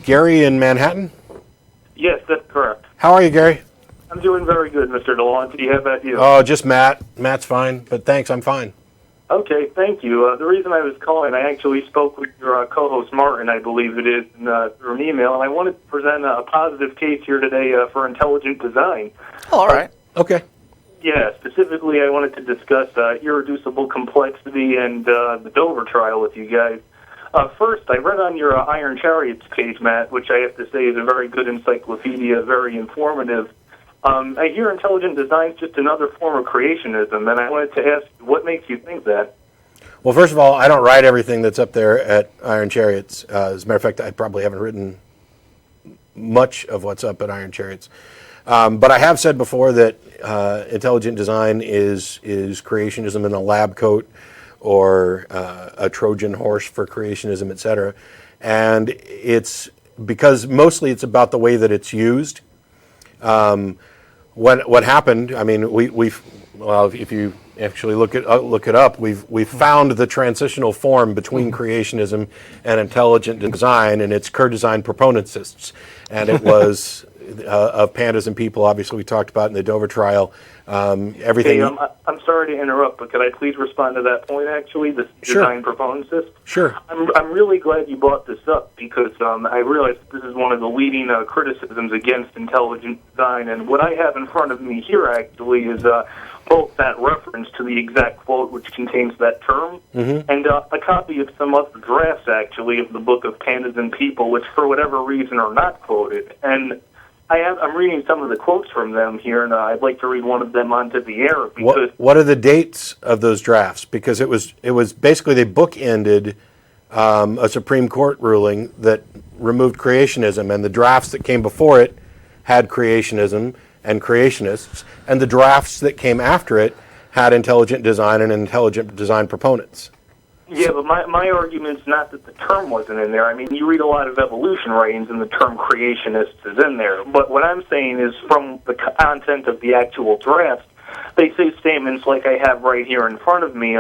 Gary in Manhattan? Yes, that's correct. How are you, Gary? I'm doing very good, Mr. DeLonte. How about you? Oh, just Matt. Matt's fine, but thanks, I'm fine. Okay, thank you. The reason I was calling, I actually spoke with your co-host Martin, I believe it is, through an email, and I wanted to present a positive case here today for intelligent design. Oh, all right. Okay. Yeah, specifically I wanted to discuss irreducible complexity and the Dover trial with you guys. First, I read on your Iron Chariots page, Matt, which I have to say is a very good encyclopedia, very informative. I hear intelligent design is just another form of creationism, and I wanted to ask you, what makes you think that? Well, first of all, I don't write everything that's up there at Iron Chariots. As a matter of fact, I probably haven't written much of what's up at Iron Chariots. But I have said before that intelligent design is creationism in a lab coat or a Trojan horse for creationism, etc. And it's because mostly it's about the way that it's used. What happened? I mean, if you actually look it up, we've found the transitional form between creationism and intelligent design, and it's Kerr-design proponentists, and it was of pandas and people. Obviously, we talked about in the Dover trial. Everything. Hey, I'm sorry to interrupt, but could I please respond to that point? Actually, the design proponentist. Sure. I'm really glad you brought this up because I realize this is one of the leading criticisms against intelligent design, and what I have in front of me here actually is both that reference to the exact quote which contains that term, and a copy of some other drafts actually of the book of Pandas and People, which for whatever reason are not quoted. And I'm reading some of the quotes from them here, and I'd like to read one of them onto the air. Because what are the dates of those drafts? Because it was basically they bookended a Supreme Court ruling that removed creationism, and the drafts that came before it had creationism and creationists, and the drafts that came after it had intelligent design and intelligent design proponents. Yeah, but my argument's not that the term wasn't in there. I mean, you read a lot of evolution writings and the term creationist is in there. But what I'm saying is from the content of the actual draft, they say statements like I have right here in front of me.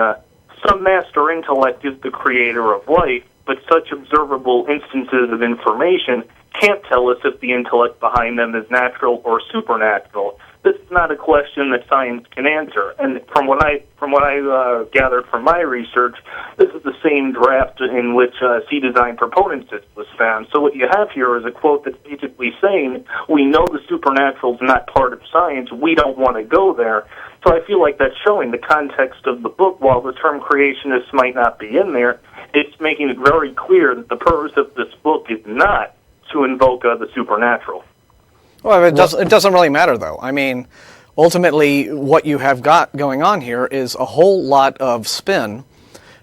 Some master intellect is the creator of life, but such observable instances of information can't tell us if the intellect behind them is natural or supernatural. This is not a question that science can answer. And from what I gathered from my research, this is the same draft in which C-design proponentist was found. So what you have here is a quote that's basically saying, we know the supernatural is not part of science, we don't want to go there. So I feel like that's showing the context of the book. While the term creationist might not be in there, it's making it very clear that the purpose of this book is not to invoke the supernatural. Well, it doesn't really matter, though. I mean, ultimately, what you have got going on here is a whole lot of spin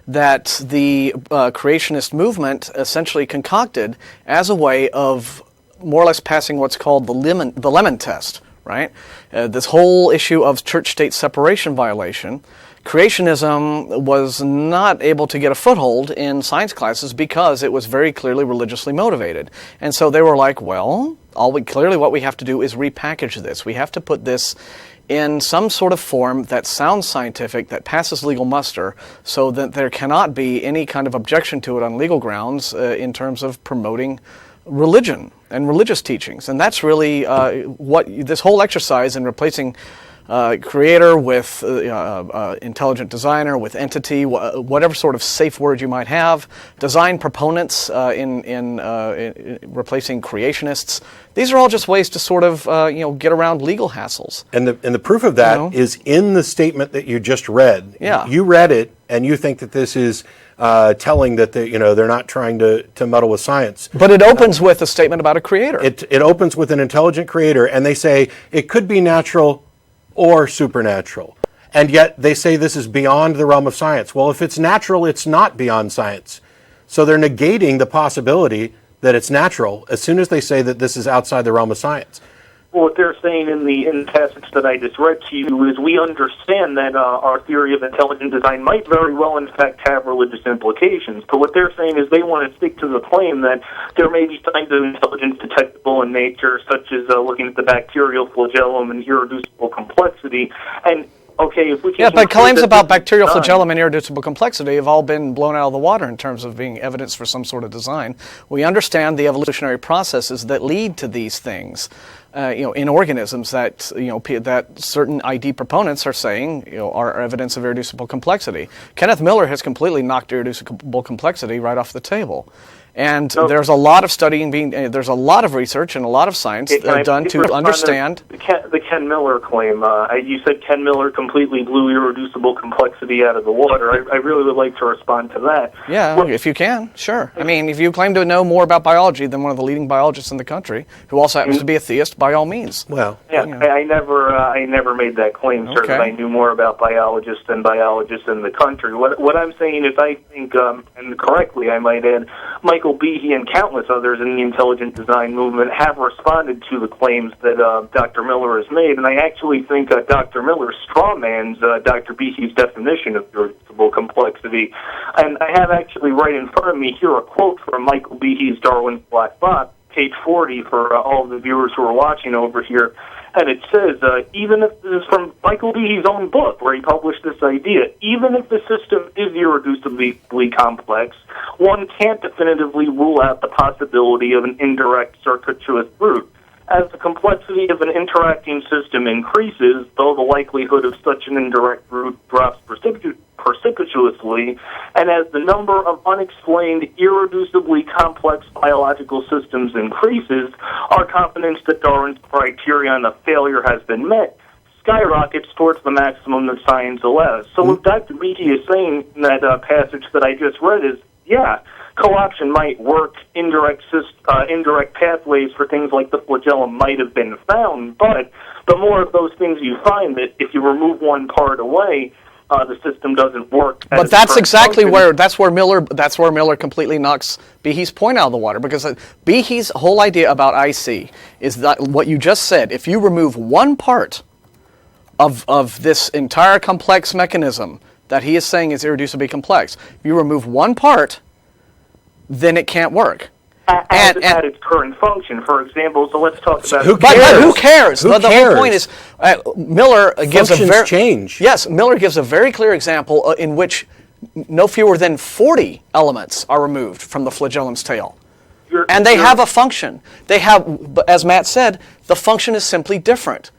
that the creationist movement essentially concocted as a way of more or less passing what's called the lemon test, right? This whole issue of church-state separation violation. Creationism was not able to get a foothold in science classes because it was very clearly religiously motivated. And so they were like, well, clearly what we have to do is repackage this. We have to put this in some sort of form that sounds scientific, that passes legal muster, so that there cannot be any kind of objection to it on legal grounds in terms of promoting religion and religious teachings. And that's really what this whole exercise in replacing creator with intelligent designer, with entity, whatever sort of safe word you might have, design proponents in replacing creationists. These are all just ways to sort of get around legal hassles. And the proof of that is in the statement that you just read. Yeah. You read it, and you think that this is telling that they're not trying to meddle with science. But it opens with a statement about a creator. It opens with an intelligent creator, and they say it could be natural or supernatural. And yet they say this is beyond the realm of science. Well, if it's natural, it's not beyond science. So they're negating the possibility that it's natural as soon as they say that this is outside the realm of science. Well, what they're saying in the passage that I just read to you is we understand that our theory of intelligent design might very well, in fact, have religious implications. But what they're saying is they want to stick to the claim that there may be signs of intelligence detectable in nature, such as looking at the bacterial flagellum and irreducible complexity. And Okay, if we can Yeah, but conclude claims that about this is bacterial design- flagellum and irreducible complexity have all been blown out of the water in terms of being evidence for some sort of design. We understand the evolutionary processes that lead to these things, in organisms that that certain ID proponents are saying are evidence of irreducible complexity. Kenneth Miller has completely knocked irreducible complexity right off the table. And there's a lot of studying there's a lot of research and a lot of science done to understand. The Ken Miller claim. You said Ken Miller completely blew irreducible complexity out of the water. I really would like to respond to that. Yeah, if you can, sure. I mean, if you claim to know more about biology than one of the leading biologists in the country, who also happens to be a theist, by all means. Well, yeah, I never made that claim, sir, that I knew more about biologists than biologists in the country. What I'm saying is I think, and correctly I might add, Michael Behe and countless others in the intelligent design movement have responded to the claims that Dr. Miller has made, and I actually think Dr. Miller strawmans Dr. Behe's definition of irreducible complexity. And I have actually right in front of me here a quote from Michael Behe's Darwin's Black Box, page 40 for all of the viewers who are watching over here. And it says, even if this is from Michael Behe's own book, where he published this idea, even if the system is irreducibly complex, one can't definitively rule out the possibility of an indirect circuitous route. As the complexity of an interacting system increases, though the likelihood of such an indirect route drops precipitously, and as the number of unexplained, irreducibly complex biological systems increases, our confidence that Darwin's criterion of failure has been met skyrockets towards the maximum that science allows. So what Dr. Behe is saying in that passage that I just read is, yeah, co-option might work, indirect pathways for things like the flagellum might have been found, but the more of those things you find, that if you remove one part away, the system doesn't work. But that's exactly where Miller completely knocks Behe's point out of the water, because Behe's whole idea about IC is that what you just said. If you remove one part of this entire complex mechanism that he is saying is irreducibly complex, if you remove one part, then it can't work. At its current function, for example. So let's talk about who cares? But who cares? Who the cares? whole point is Miller gives a very change. Yes, Miller gives a very clear example in which no fewer than 40 elements are removed from the flagellum's tail, and they have a function. They have, as Matt said, the function is simply different.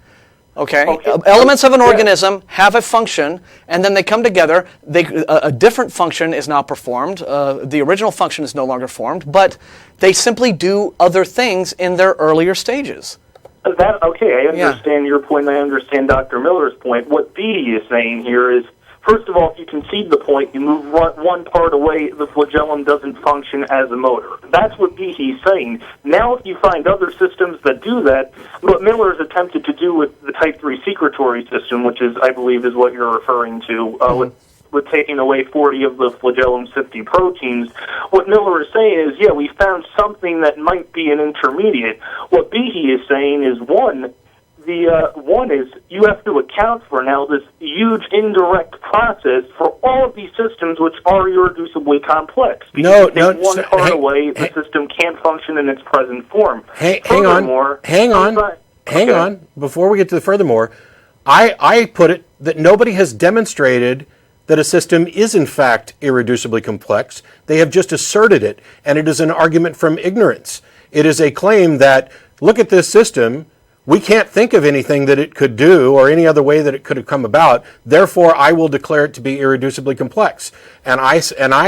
Okay. Elements of an organism have a function, and then they come together. A different function is now performed. The original function is no longer formed, but they simply do other things in their earlier stages. I understand your point. I understand Dr. Miller's point. What Behe is saying here is, first of all, if you concede the point, you move one part away, the flagellum doesn't function as a motor. That's what Behe is saying. Now, if you find other systems that do that, what Miller has attempted to do with the Type 3 secretory system, which is, I believe, is what you're referring to, with taking away 40 of the flagellum's 50 proteins, what Miller is saying is, yeah, we found something that might be an intermediate. What Behe is saying is, one is you have to account for now this huge indirect process for all of these systems which are irreducibly complex. Because one part away, the system can't function in its present form. Hang on. Before we get to the furthermore, I put it that nobody has demonstrated that a system is in fact irreducibly complex. They have just asserted it, and it is an argument from ignorance. It is a claim that, look at this system, we can't think of anything that it could do or any other way that it could have come about, therefore I will declare it to be irreducibly complex. And I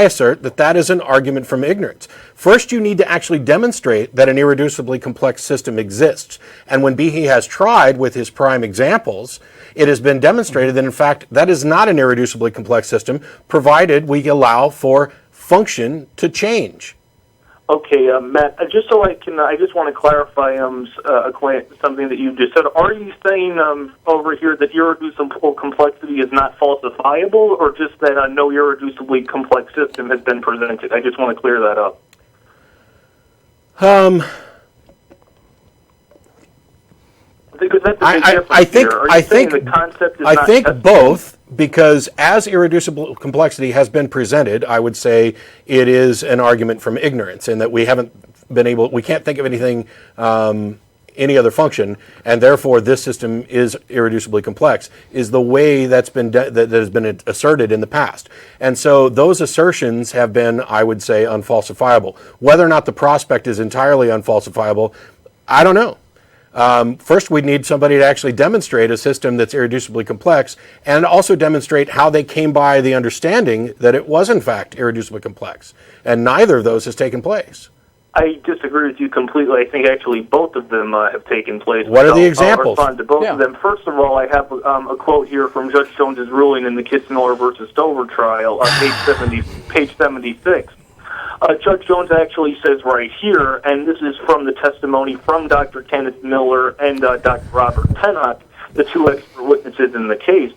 assert that that is an argument from ignorance. First, you need to actually demonstrate that an irreducibly complex system exists. And when Behe has tried with his prime examples, it has been demonstrated that in fact that is not an irreducibly complex system, provided we allow for function to change. Okay, Matt, I just want to clarify something that you just said. Are you saying over here that irreducible complexity is not falsifiable, or just that no irreducibly complex system has been presented? I just want to clear that up. Because that's a big difference I think both, because as irreducible complexity has been presented, I would say it is an argument from ignorance, in that we can't think of anything any other function, and therefore this system is irreducibly complex, is the way that has been asserted in the past. And so those assertions have been, I would say, unfalsifiable. Whether or not the prospect is entirely unfalsifiable, I don't know. First, we need somebody to actually demonstrate a system that's irreducibly complex, and also demonstrate how they came by the understanding that it was in fact irreducibly complex. And neither of those has taken place. I disagree with you completely. I think actually both of them have taken place. What are the examples? I'll respond to both of them. First of all, I have a quote here from Judge Jones's ruling in the Kitzmiller versus Stover trial, page 76. Judge Jones actually says right here, and this is from the testimony from Dr. Kenneth Miller and Dr. Robert Pennock, the two expert witnesses in the case,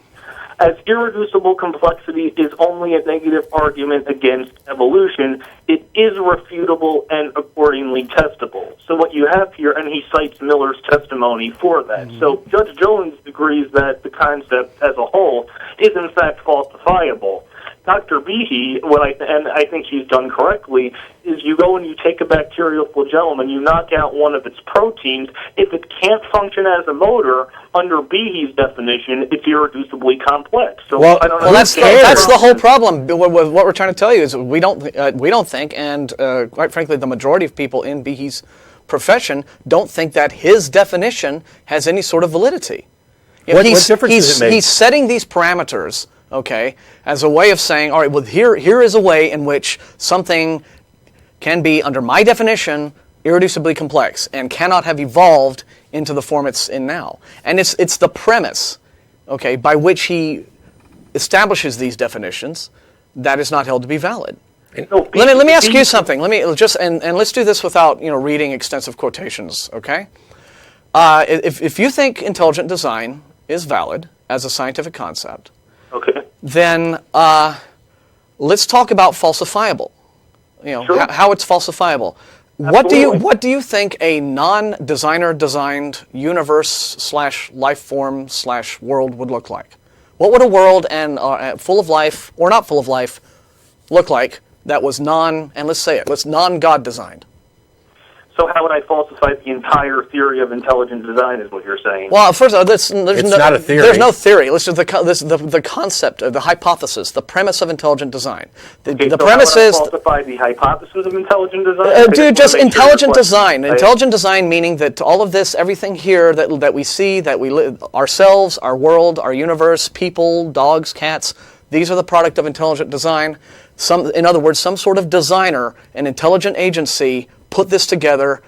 as irreducible complexity is only a negative argument against evolution, it is refutable and accordingly testable. So what you have here, and he cites Miller's testimony for that. Mm-hmm. So Judge Jones agrees that the concept as a whole is in fact falsifiable. Dr. Behe, and I think he's done correctly, is you go and you take a bacterial flagellum and you knock out one of its proteins. If it can't function as a motor, under Behe's definition, it's irreducibly complex. So I don't know. Well, that's the whole problem. What we're trying to tell you is we don't think, and quite frankly, the majority of people in Behe's profession don't think that his definition has any sort of validity. What difference does it make? He's setting these parameters, okay, as a way of saying, all right, well, here is a way in which something can be, under my definition, irreducibly complex and cannot have evolved into the form it's in now. And it's the premise, okay, by which he establishes these definitions that is not held to be valid. Let me ask you something. Let me just and let's do this without reading extensive quotations, okay? If you think intelligent design is valid as a scientific concept, okay, then let's talk about falsifiable. Sure. How it's falsifiable. Absolutely. What do you think a non-designer designed universe / life form / world would look like? What would a world and full of life or not full of life look like that was non-God designed? So how would I falsify the entire theory of intelligent design is what you're saying? Well, first of all, it's not a theory. There's no theory. Listen to the concept, the hypothesis, the premise of intelligent design. The premise is... how would I falsify the hypothesis of intelligent design? Just intelligent design. Intelligent design meaning that all of this, everything here that we see, that we live, ourselves, our world, our universe, people, dogs, cats, these are the product of intelligent design. In other words, some sort of designer, an intelligent agency, put this together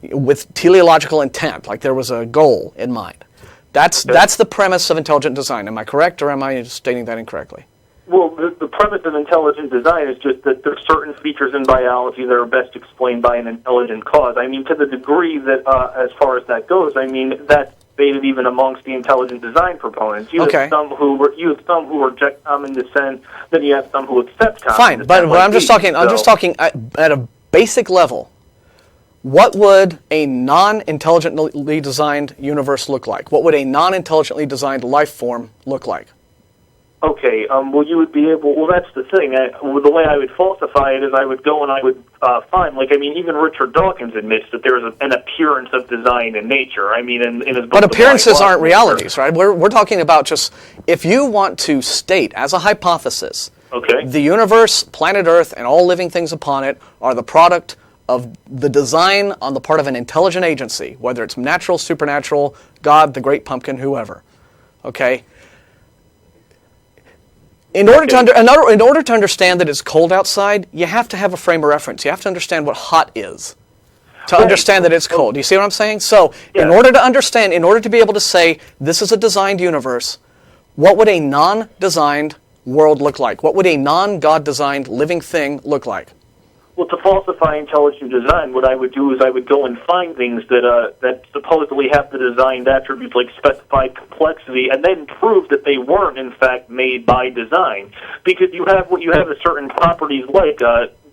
with teleological intent, like there was a goal in mind. That's the premise of intelligent design. Am I correct, or am I stating that incorrectly? Well, the premise of intelligent design is just that there are certain features in biology that are best explained by an intelligent cause. I mean, to the degree that, as far as that goes, I mean, that's debated even amongst the intelligent design proponents. You have some who reject common descent, then you have some who accept common descent. Fine, but I'm just talking at a basic level. What would a non-intelligently designed universe look like? What would a non-intelligently designed life form look like? Okay, well, you would be able... Well, that's the thing. The way I would falsify it is I would go and I would find... even Richard Dawkins admits that there's an appearance of design in nature. I mean, in his book... But appearances aren't realities, right? We're talking about just... If you want to state as a hypothesis... Okay. The universe, planet Earth, and all living things upon it are the product of the design on the part of an intelligent agency, whether it's natural, supernatural, God, the Great Pumpkin, whoever. Okay? In order to understand that it's cold outside, you have to have a frame of reference. You have to understand what hot is to understand that it's cold. Do you see what I'm saying? So, in order to be able to say this is a designed universe, what would a non-designed world look like? What would a non-God designed living thing look like? Well, to falsify intelligent design, what I would do is I would go and find things that supposedly have the designed attributes like specified complexity, and then prove that they weren't in fact made by design. Because you have certain properties like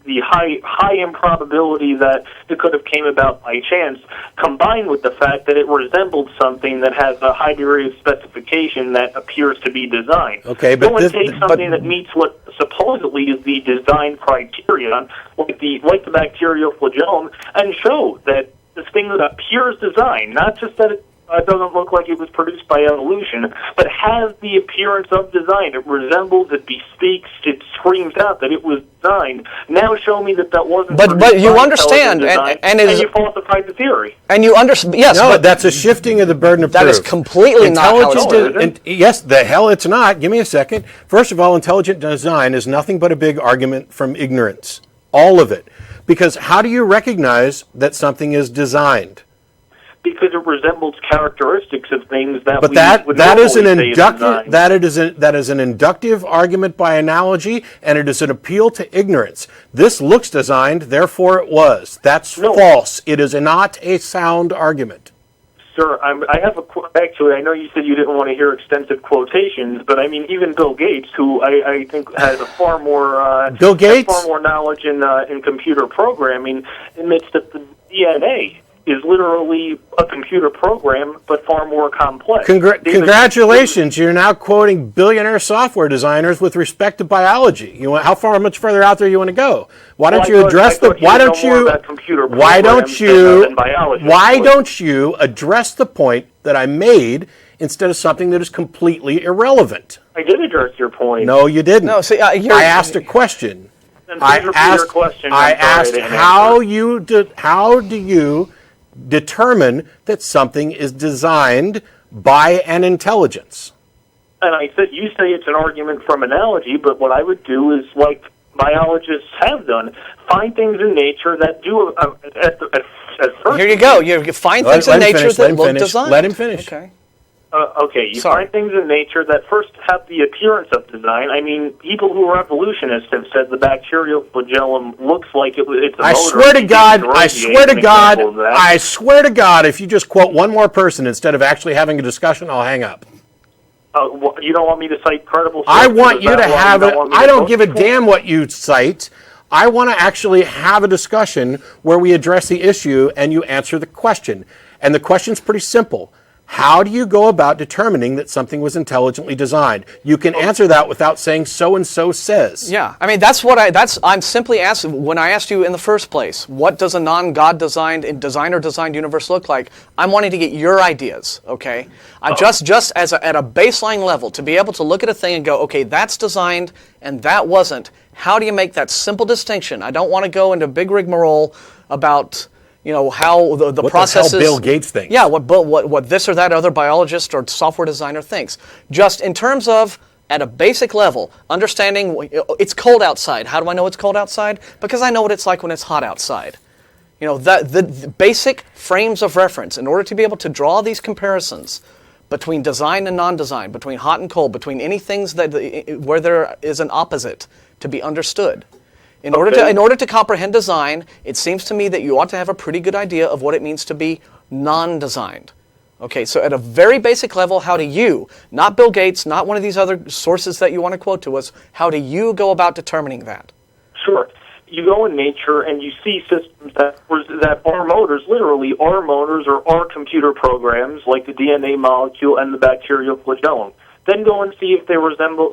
the high improbability that it could have came about by chance, combined with the fact that it resembled something that has a high degree of specification that appears to be designed. Okay, but take something that meets what supposedly is the design criteria, like the bacterial flagellum, and show that this thing that appears designed, not just that it doesn't look like it was produced by evolution, but has the appearance of design. It resembles, it bespeaks, it screams out that it was designed. Now show me that wasn't. But you understand, and you falsified the theory. And you understand, yes. No, but that's a shifting of the burden of proof. that is completely not how it's done. Yes, the hell it's not. Give me a second. First of all, intelligent design is nothing but a big argument from ignorance. All of it. Because how do you recognize that something is designed? Because it resembles characteristics of things that. But that is an inductive argument by analogy, and it is an appeal to ignorance. This looks designed, therefore it was. That's false. It is not a sound argument. Sir, I have actually, I know you said you didn't want to hear extensive quotations, but I mean, even Bill Gates, who I think has a far more Bill Gates? far more knowledge in computer programming, admits that the DNA is literally a computer program, but far more complex. Congratulations! You're now quoting billionaire software designers with respect to biology. How much further out there you want to go? Why don't you address Why don't you address the point that I made instead of something that is completely irrelevant? I did address your point. No, you didn't. No, see, I asked a question. I asked how do you determine that something is designed by an intelligence? And I said, you say it's an argument from analogy, but what I would do is, like biologists have done, find things in nature that do, at first... Here you go. You find things in nature that look designed. Let him finish. Okay. You find things in nature that first have the appearance of design. I mean, people who are evolutionists have said the bacterial flagellum looks like it's a motor. I swear to God, if you just quote one more person instead of actually having a discussion, I'll hang up. You don't want me to cite credible sources? I want you to have it. I don't give a damn what you cite. I want to actually have a discussion where we address the issue and you answer the question. And the question's pretty simple. How do you go about determining that something was intelligently designed? You can answer that without saying so-and-so says. Yeah, I mean, I'm simply asking, when I asked you in the first place, what does a non-God designed universe look like? I'm wanting to get your ideas, okay? Just as at a baseline level, to be able to look at a thing and go, okay, that's designed and that wasn't. How do you make that simple distinction? I don't want to go into big rigmarole about... how the process is... What the hell Bill Gates thinks. Yeah, what this or that other biologist or software designer thinks. Just in terms of, at a basic level, understanding it's cold outside. How do I know it's cold outside? Because I know what it's like when it's hot outside. The basic frames of reference, in order to be able to draw these comparisons between design and non-design, between hot and cold, between any things where there is an opposite to be understood. In order to comprehend design, it seems to me that you ought to have a pretty good idea of what it means to be non-designed. Okay, so at a very basic level, how do you, not Bill Gates, not one of these other sources that you want to quote to us, how do you go about determining that? Sure. You go in nature and you see systems that are motors, literally are motors or are computer programs like the DNA molecule and the bacterial flagellum. Then go and see if they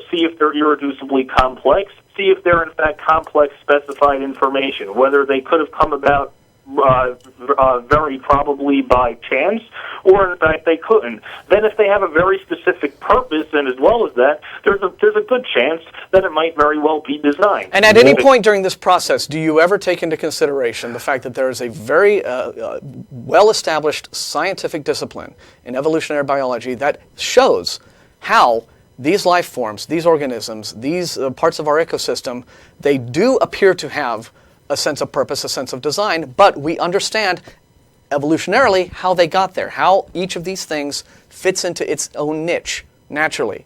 see if they're irreducibly complex, see if they're in fact complex specified information, whether they could have come about very probably by chance, or in fact they couldn't. Then if they have a very specific purpose, and as well as that, there's a good chance that it might very well be designed. And at any point during this process, do you ever take into consideration the fact that there is a very well-established scientific discipline in evolutionary biology that shows how these life forms, these organisms, these parts of our ecosystem, they do appear to have a sense of purpose, a sense of design, but we understand evolutionarily how they got there, how each of these things fits into its own niche naturally.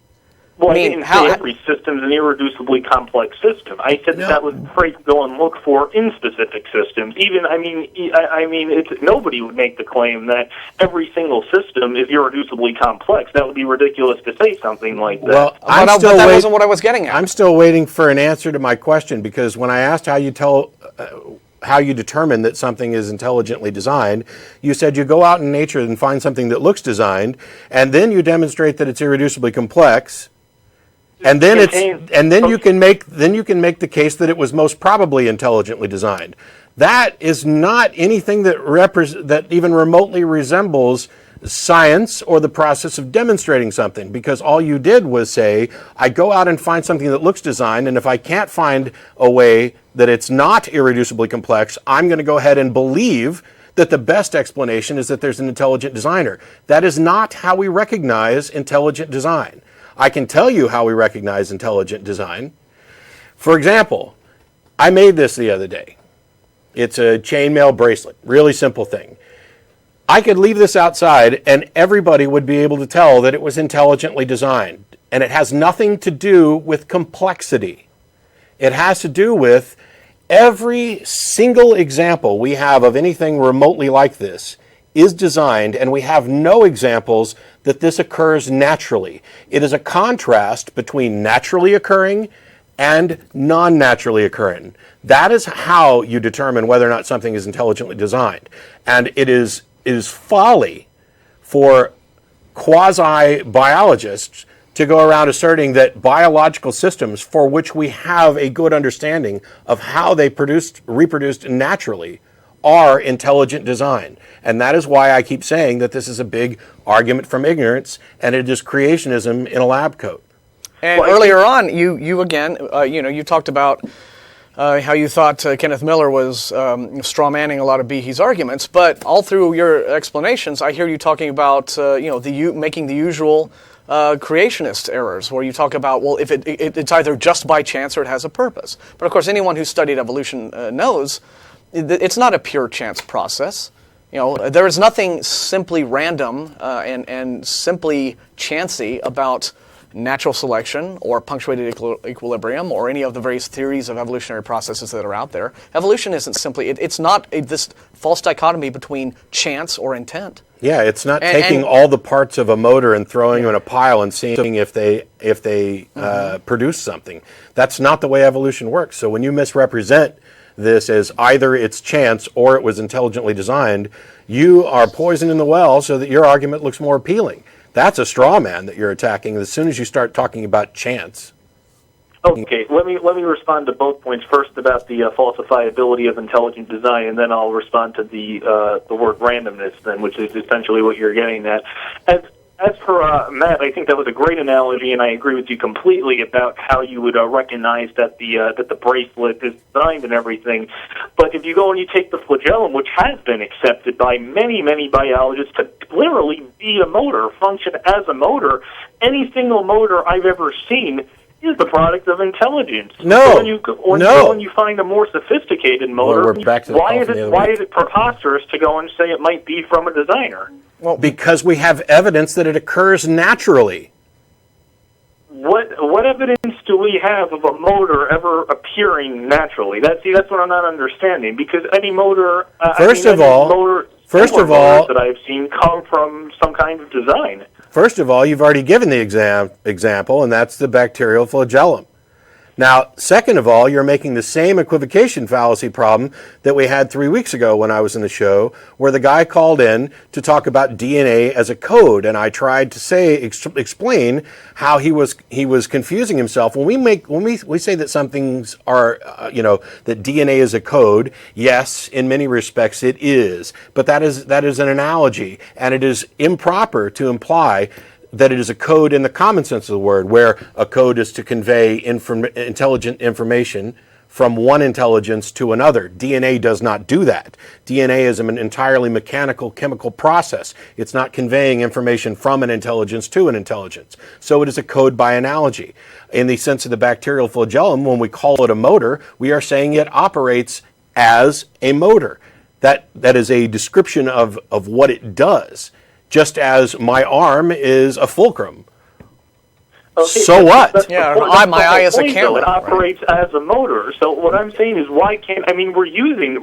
Well, I mean, every system is an irreducibly complex system. I said that was great to go and look for in specific systems. Even, nobody would make the claim that every single system is irreducibly complex. That would be ridiculous to say something like that. Well, but that wasn't what I was getting at. I'm still waiting for an answer to my question, because when I asked how you determine that something is intelligently designed, you said you go out in nature and find something that looks designed, and then you demonstrate that it's irreducibly complex. And then you can make the case that it was most probably intelligently designed. That is not anything that even remotely resembles science or the process of demonstrating something, because all you did was say, I go out and find something that looks designed, and if I can't find a way that it's not irreducibly complex, I'm going to go ahead and believe that the best explanation is that there's an intelligent designer. That is not how we recognize intelligent design. I can tell you how we recognize intelligent design. For example, I made this the other day. It's a chainmail bracelet, really simple thing. I could leave this outside and everybody would be able to tell that it was intelligently designed. And it has nothing to do with complexity. It has to do with every single example we have of anything remotely like this is designed, and we have no examples that this occurs naturally. It is a contrast between naturally occurring and non-naturally occurring. That is how you determine whether or not something is intelligently designed. And it is folly for quasi-biologists to go around asserting that biological systems for which we have a good understanding of how they reproduced naturally are intelligent design. And that is why I keep saying that this is a big argument from ignorance, and it is creationism in a lab coat. And earlier on, you again, you talked about how you thought Kenneth Miller was strawmanning a lot of Behe's arguments, but all through your explanations, I hear you talking about making the usual creationist errors, where you talk about, well, if it's either just by chance or it has a purpose. But of course, anyone who's studied evolution knows it's not a pure chance process. There is nothing simply random and simply chancy about natural selection or punctuated equilibrium or any of the various theories of evolutionary processes that are out there. Evolution isn't simply, it's not this false dichotomy between chance or intent. Yeah, it's not taking all the parts of a motor and throwing them in a pile and seeing if they produce something. That's not the way evolution works. So when you misrepresent this as either it's chance or it was intelligently designed, you are poisoning the well so that your argument looks more appealing. That's a straw man that you're attacking as soon as you start talking about chance. Okay, let me respond to both points. First, about the falsifiability of intelligent design, and then I'll respond to the word randomness, then, which is essentially what you're getting at. As for Matt, I think that was a great analogy, and I agree with you completely about how you would recognize that the bracelet is designed and everything. But if you go and you take the flagellum, which has been accepted by many biologists to literally be a motor, function as a motor, any single motor I've ever seen is the product of intelligence. No, so when you find a more sophisticated motor, why is it preposterous to go and say it might be from a designer? Well, because we have evidence that it occurs naturally. What evidence do we have of a motor ever appearing naturally? That's what I'm not understanding. Because any motor, First of all, that I've seen come from some kind of design. First of all, you've already given the example, and that's the bacterial flagellum. Now, second of all, you're making the same equivocation fallacy problem that we had 3 weeks ago when I was in the show, where the guy called in to talk about DNA as a code, and I tried to explain how he was confusing himself. When we say that some things are, that DNA is a code, yes, in many respects it is, but that is an analogy, and it is improper to imply that it is a code in the common sense of the word, where a code is to convey intelligent information from one intelligence to another. DNA does not do that. DNA is an entirely mechanical, chemical process. It's not conveying information from an intelligence to an intelligence. So it is a code by analogy. In the sense of the bacterial flagellum, when we call it a motor, we are saying it operates as a motor. That is a description of what it does. Just as my arm is a fulcrum. Okay, so what? Yeah, my eye is a camera. It operates as a motor. So what I'm saying is, why can't? I mean, we're using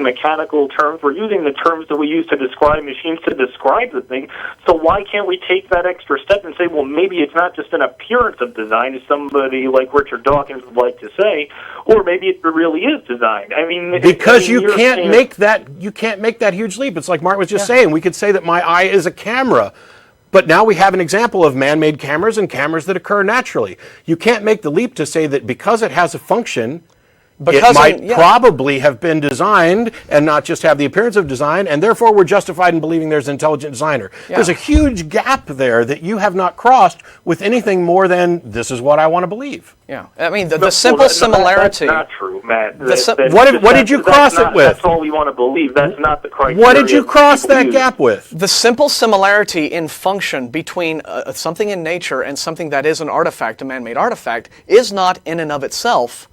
mechanical terms. We're using the terms that we use to describe machines to describe the thing. So why can't we take that extra step and say, well, maybe it's not just an appearance of design, as somebody like Richard Dawkins would like to say, or maybe it really is designed. I mean, because you can't make that huge leap. It's like Mark was just saying. We could say that my eye is a camera. But now we have an example of man-made cameras and cameras that occur naturally. You can't make the leap to say that because it has a function, Because it might probably have been designed and not just have the appearance of design, and therefore we're justified in believing there's an intelligent designer. Yeah. There's a huge gap there that you have not crossed with anything more than this is what I want to believe. Yeah, I mean, the simple similarity... That's not true, Matt. What did you cross it with? That's all we want to believe. That's not the criteria. What did you cross that gap with? The simple similarity in function between something in nature and something that is an artifact, a man-made artifact, is not in and of itself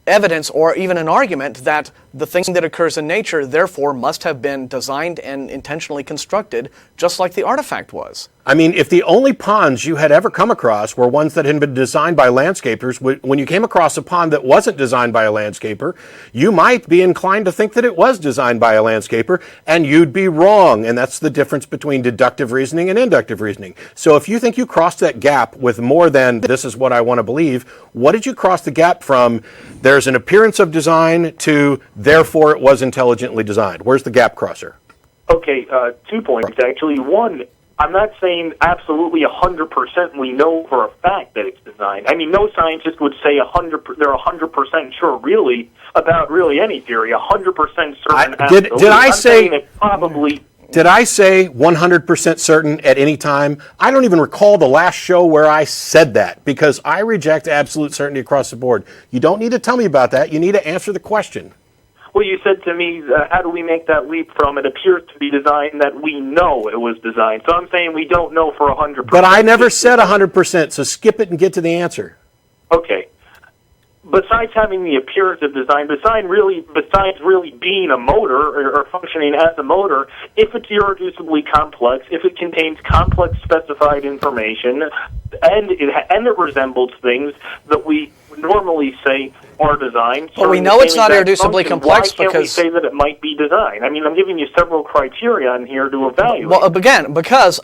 evidence or even an argument that the thing that occurs in nature therefore must have been designed and intentionally constructed just like the artifact was. I mean, if the only ponds you had ever come across were ones that had been designed by landscapers, when you came across a pond that wasn't designed by a landscaper, you might be inclined to think that it was designed by a landscaper, and you'd be wrong. And that's the difference between deductive reasoning and inductive reasoning. So if you think you crossed that gap with more than this is what I want to believe, what did you cross the gap from there's an appearance of design to therefore it was intelligently designed? Where's the gap crosser? Okay, 2 points, actually. One, I'm not saying absolutely 100% we know for a fact that it's designed. I mean, no scientist would say they're 100% sure, really, about really any theory. 100% certain. Did I say it probably? Did I say 100% certain at any time? I don't even recall the last show where I said that, because I reject absolute certainty across the board. You don't need to tell me about that. You need to answer the question. Well, you said to me, how do we make that leap from it appears to be designed that we know it was designed? So I'm saying we don't know for 100%. But I never said 100%, so skip it and get to the answer. Okay. Besides having the appearance of design, besides really being a motor or functioning as a motor, if it's irreducibly complex, if it contains complex specified information, and it resembles things that we normally say are designed. Well, we know it's not irreducibly complex because... Why can't we because... say that it might be designed? I mean, I'm giving you several criteria on here to evaluate. Well, because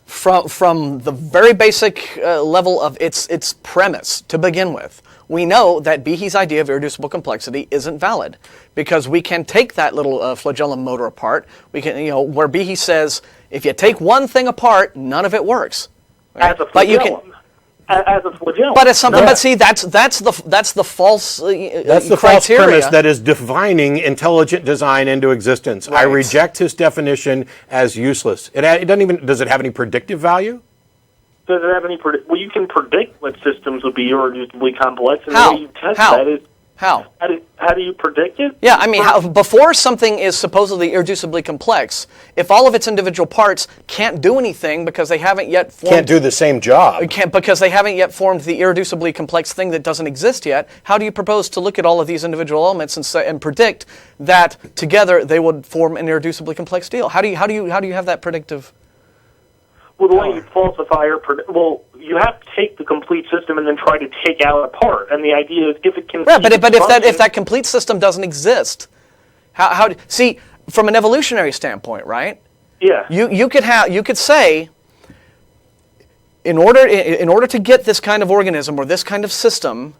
from the very basic level of its premise to begin with, we know that Behe's idea of irreducible complexity isn't valid, because we can take that little flagellum motor apart. We can, where Behe says, if you take one thing apart, none of it works. Right? As a flagellum. As a flagellum. But it's something. Yeah. But see, that's the false. That's the criteria. false premise that is defining intelligent design into existence. Right. I reject his definition as useless. It doesn't even. Does it have any predictive value? Does it have any? Well, you can predict what systems will be irreducibly complex, and how? the way you test How? that is how? How do you predict it? Yeah, I mean, before something is supposedly irreducibly complex, if all of its individual parts can't do anything because they haven't yet formed... Can't do the same job. Because they haven't yet formed the irreducibly complex thing that doesn't exist yet, how do you propose to look at all of these individual elements and predict that together they would form an irreducibly complex deal? How do you have that predictive... Well, the way you falsify or you have to take the complete system and then try to take out a part. And the idea is if it can... Yeah, but if that complete system doesn't exist, how see, from an evolutionary standpoint, right? Yeah. You could say, in order to get this kind of organism or this kind of system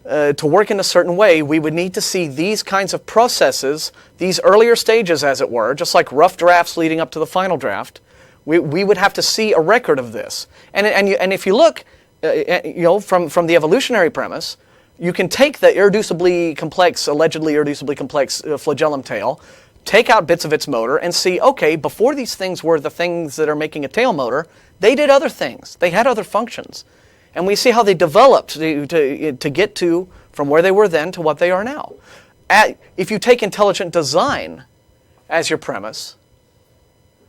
to work in a certain way, we would need to see these kinds of processes, these earlier stages, as it were, just like rough drafts leading up to the final draft. We would have to see a record of this, and if you look, from the evolutionary premise, you can take the allegedly irreducibly complex flagellum tail, take out bits of its motor, and see, okay, before these things were the things that are making a tail motor, they did other things. They had other functions, and we see how they developed to get to from where they were then to what they are now. If you take intelligent design as your premise.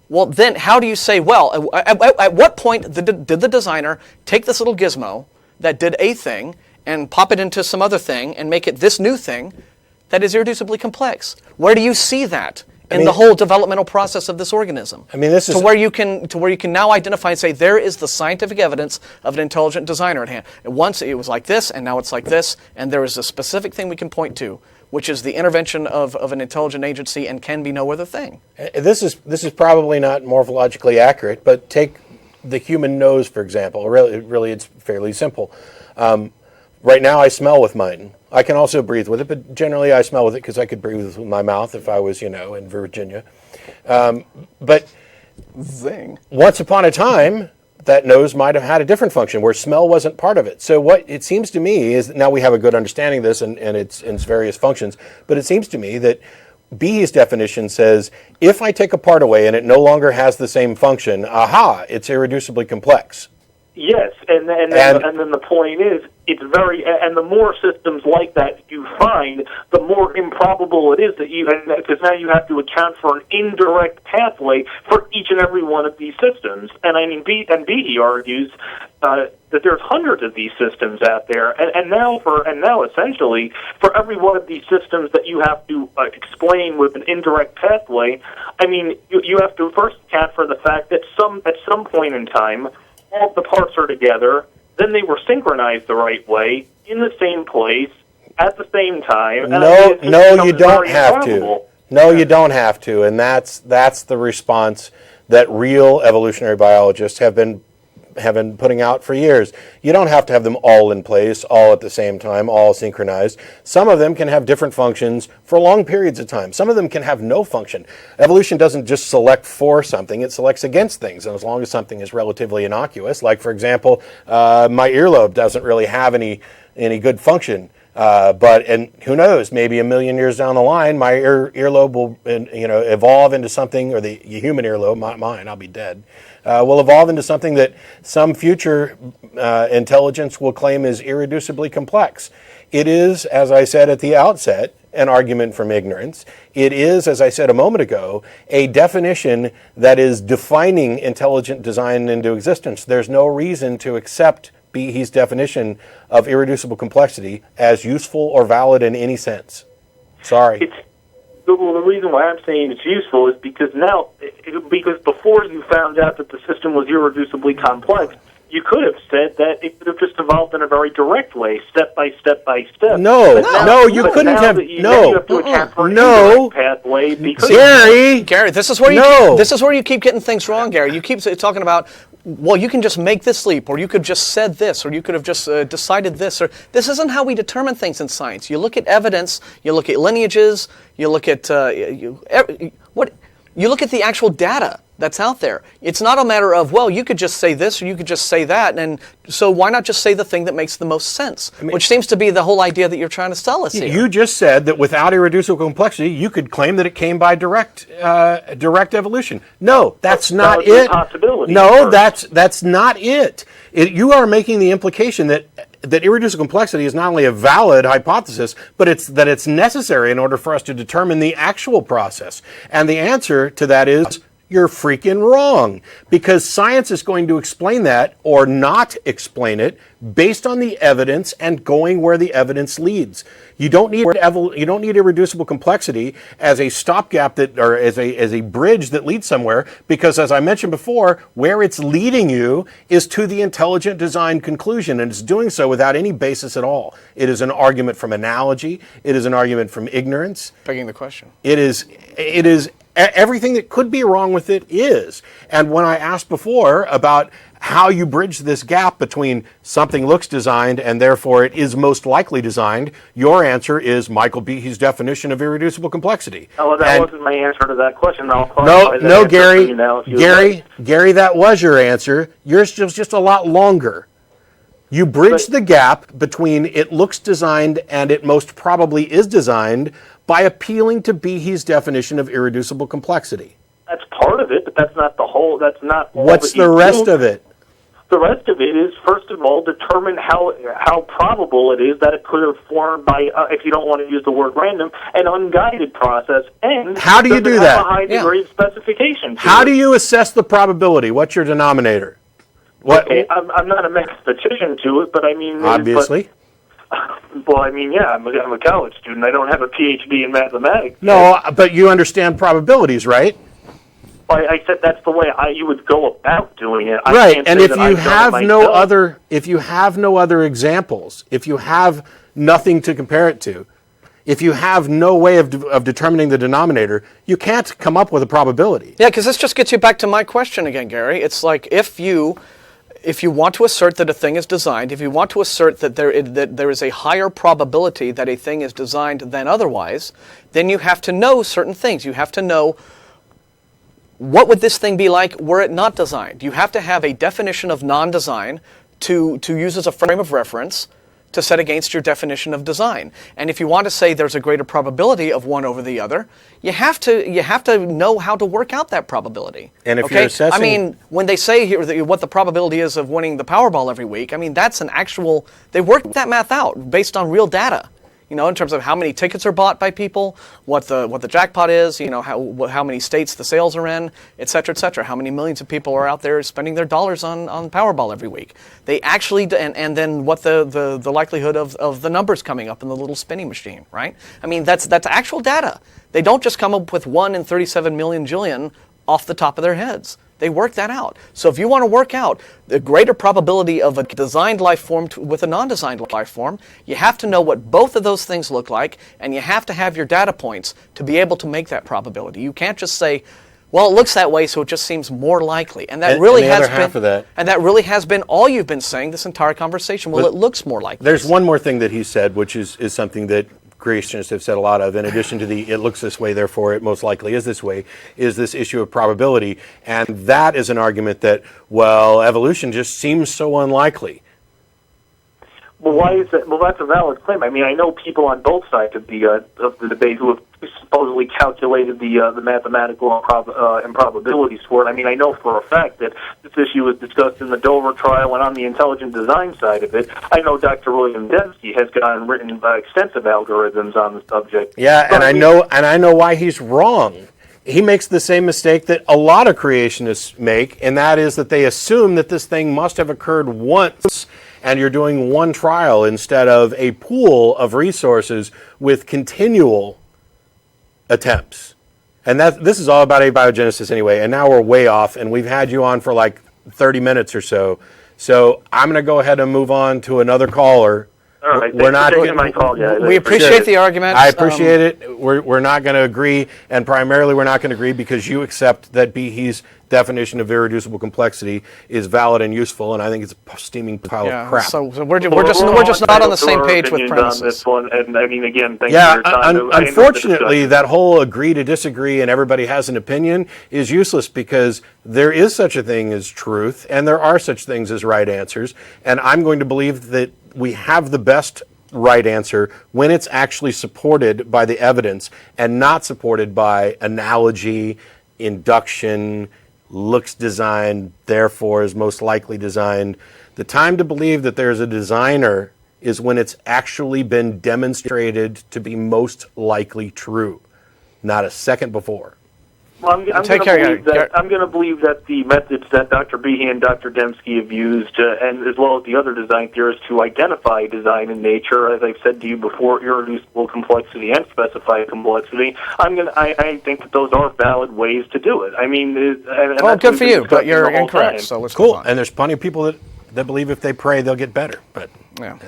Well, then how do you say, well, at what point did the designer take this little gizmo that did a thing and pop it into some other thing and make it this new thing that is irreducibly complex? Where do you see that in the whole developmental process of this organism? I mean, this is... To where you can now identify and say, there is the scientific evidence of an intelligent designer at hand. Once it was like this, and now it's like this, and there is a specific thing we can point to, which is the intervention of an intelligent agency and can be no other thing. This is probably not morphologically accurate, but take the human nose, for example. Really, it's fairly simple. Right now, I smell with mine. I can also breathe with it, but generally I smell with it because I could breathe with my mouth if I was, in Virginia. But zing. Once upon a time, that nose might have had a different function where smell wasn't part of it. So what it seems to me is, now we have a good understanding of this and its various functions, but it seems to me that Behe's definition says, if I take a part away and it no longer has the same function, aha, it's irreducibly complex. Yes, and then the point is, it's very, and the more systems like that you find, the more improbable it is that because now you have to account for an indirect pathway for each and every one of these systems. And I mean, Behe argues that there's hundreds of these systems out there, and now essentially for every one of these systems that you have to explain with an indirect pathway, I mean, you have to first account for the fact that at some point in time, all of the parts are together, then they were synchronized the right way, in the same place, at the same time. No, you don't have to. No, you don't have to, and that's the response that real evolutionary biologists have been putting out for years. You don't have to have them all in place, all at the same time, all synchronized. Some of them can have different functions for long periods of time. Some of them can have no function. Evolution doesn't just select for something, it selects against things. And as long as something is relatively innocuous, like for example, my earlobe doesn't really have any good function. And who knows, maybe a million years down the line, my earlobe will evolve into something, or the human earlobe, not mine, I'll be dead, will evolve into something that some future intelligence will claim is irreducibly complex. It is, as I said at the outset, an argument from ignorance. It is, as I said a moment ago, a definition that is defining intelligent design into existence. There's no reason to accept Behe's definition of irreducible complexity as useful or valid in any sense. Sorry. The reason why I'm saying it's useful is because because before you found out that the system was irreducibly complex, you could have said that it could have just evolved in a very direct way, step by step by step. No, you couldn't have. You have to account for an indirect pathway. Gary, this is where you keep getting things wrong, Gary. You keep talking about, well, you can just make this leap, or you could just said this, or you could have just decided this. Or this isn't how we determine things in science. You look at evidence, you look at lineages, you look at you look at the actual data that's out there. It's not a matter of, well, you could just say this or you could just say that, and so why not just say the thing that makes the most sense? Which seems to be the whole idea that you're trying to sell us here. You just said that without irreducible complexity, you could claim that it came by direct evolution. No, that's not it. No, that's not it. You are making the implication that irreducible complexity is not only a valid hypothesis, but it's necessary in order for us to determine the actual process. And the answer to that is, you're freaking wrong, because science is going to explain that or not explain it based on the evidence and going where the evidence leads. You don't need irreducible complexity as a stopgap or as a bridge that leads somewhere, because as I mentioned before, where it's leading you is to the intelligent design conclusion, and it's doing so without any basis at all. It is an argument from analogy. It is an argument from ignorance. Begging the question. It is everything that could be wrong with it is. And when I asked before about how you bridge this gap between something looks designed and therefore it is most likely designed, your answer is Michael Behe's definition of irreducible complexity. Oh, that wasn't my answer to that question. No, Gary, that was your answer. Yours was just a lot longer. You bridge the gap between it looks designed and it most probably is designed by appealing to Behe's definition of irreducible complexity. That's part of it, but that's not the whole. That's not all. What's the rest of it? The rest of it is, first of all, determine how probable it is that it could have formed by, if you don't want to use the word random, an unguided process. And how do you do that? A high degree of specification. How do you assess the probability? What's your denominator? Okay, I'm not a mathematician to it, but I mean, obviously. Well, I mean, yeah, I'm a college student. I don't have a PhD in mathematics. No, but you understand probabilities, right? I said that's the way you would go about doing it. Right, and if you have no other examples, if you have nothing to compare it to, if you have no way of determining the denominator, you can't come up with a probability. Yeah, because this just gets you back to my question again, Gary. It's like if you want to assert that a thing is designed, if you want to assert that there is a higher probability that a thing is designed than otherwise, then you have to know certain things. You have to know what would this thing be like were it not designed? You have to have a definition of non-design to use as a frame of reference to set against your definition of design. And if you want to say there's a greater probability of one over the other, you have to know how to work out that probability. And if you're assessing, I mean, when they say here what the probability is of winning the Powerball every week, I mean that's an actual. They work that math out based on real data. You know, in terms of how many tickets are bought by people, what the jackpot is, you know, how many states the sales are in, et cetera, how many millions of people are out there spending their dollars on Powerball every week. They actually, and then what the likelihood of the numbers coming up in the little spinning machine, right? I mean, that's actual data. They don't just come up with 1 in 37 million jillion off the top of their heads. They work that out. So if you want to work out the greater probability of a designed life form with a non-designed life form, you have to know what both of those things look like, and you have to have your data points to be able to make that probability. You can't just say, well, it looks that way, so it just seems more likely. And that really has been, and that really has been all you've been saying this entire conversation. Well, it looks more likely. There's one more thing that he said, which is something that creationists have said a lot of, in addition to the it looks this way, therefore it most likely is this way, is this issue of probability. And that is an argument that, well, evolution just seems so unlikely. Well, why is that? Well, that's a valid claim. I mean, I know people on both sides of the debate who have supposedly calculated the mathematical improbabilities for it. I mean, I know for a fact that this issue was discussed in the Dover trial and on the intelligent design side of it. I know Dr. William Dembski has written extensive algorithms on the subject. Yeah, but I know why he's wrong. He makes the same mistake that a lot of creationists make, and that is that they assume that this thing must have occurred once, and you're doing one trial instead of a pool of resources with continual attempts. And this is all about abiogenesis anyway, and now we're way off, and we've had you on for like 30 minutes or so. So I'm going to go ahead and move on to another caller. All right, we're not taking my call, guys. We appreciate the argument. I appreciate it. We're not going to agree, and primarily we're not going to agree because you accept that Behe's definition of irreducible complexity is valid and useful, and I think it's a steaming pile of crap. So we're just not on the same page with premises. On this one, and I mean, again, thank you for your time. Unfortunately, that whole agree to disagree and everybody has an opinion is useless because there is such a thing as truth, and there are such things as right answers, and I'm going to believe that we have the best right answer when it's actually supported by the evidence and not supported by analogy, induction, looks designed, therefore is most likely designed. The time to believe that there's a designer is when it's actually been demonstrated to be most likely true, not a second before. Well, I'm going to believe that the methods that Dr. Behe and Dr. Dembski have used, and as well as the other design theorists who identify design in nature, as I've said to you before, irreducible complexity and specified complexity, I think that those are valid ways to do it. I mean, well, good for you, but you're incorrect. So let's cool. And there's plenty of people that believe if they pray they'll get better, but yeah.